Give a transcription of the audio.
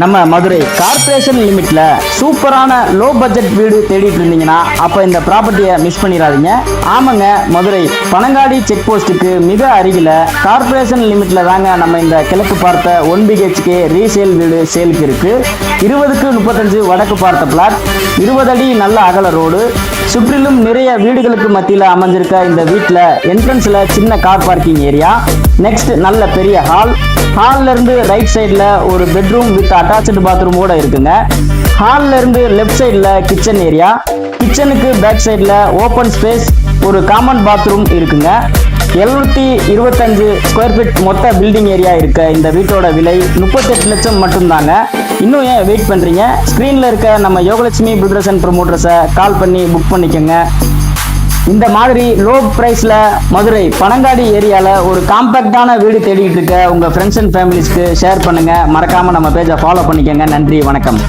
நம்ம மதுரை கார்ப்பரேஷன் லிமிட்ல சூப்பரான low budget வீடு தேடிட்டு இருந்தீங்கன்னா அப்ப இந்த ப்ராப்பர்ட்டியை மிஸ் பண்ணிடாதீங்க. ஆமாங்க, மதுரை பனங்காடி செக் போஸ்ட்டுக்கு மிக அருகில கார்ப்பரேஷன் லிமிட்ல தாங்க நம்ம இந்த கிழக்கு பார்த்த 1 BHK ரீசேல் வீடு சேலுக்கு இருக்கு. 20க்கு 35 வடக்கு பார்த்த பிளாட், 20 அடி நல்ல அகல ரோடு, சுற்றிலும் நிறைய வீடுகளுக்கு மத்தியில் அமைஞ்சிருக்க இந்த வீட்டில் என்ட்ரன்ஸ்ல சின்ன கார் பார்க்கிங் ஏரியா, நெக்ஸ்ட் நல்ல பெரிய ஹால்ல இருந்து ரைட் சைடில் ஒரு பெட்ரூம் வித் அட்டாச்சு பாத்ரூமோட இருக்குங்க. ஹால்ல இருந்து லெஃப்ட் சைடில் கிச்சன் ஏரியா, கிச்சனுக்கு பேக் சைடில் ஓப்பன் ஸ்பேஸ் ஒரு காமன் பாத்ரூம் இருக்குங்க. 725 ஸ்கொயர் ஃபீட் மொத்த பில்டிங் ஏரியா இருக்க இந்த வீட்டோட விலை 38 லட்சம் மட்டும்தாங்க. இன்னும் ஏன் வெயிட் பண்றீங்க? ஸ்கிரீன்ல இருக்க நம்ம யோகலட்சுமி பில்டர்ஸ் அண்ட் ப்ரமோட்டர்ஸை கால் பண்ணி புக் பண்ணிக்கோங்க. இந்த மாதிரி லோ பிரைஸ்ல மதுரை பனங்காடி ஏரியால ஒரு காம்பாக்டான வீடு தேடிட்டு இருக்க உங்க ஃப்ரெண்ட்ஸ் அண்ட் ஃபேமிலிஸ்க்கு ஷேர் பண்ணுங்க. மறக்காம நம்ம பேஜை ஃபாலோ பண்ணிக்கோங்க. நன்றி, வணக்கம்.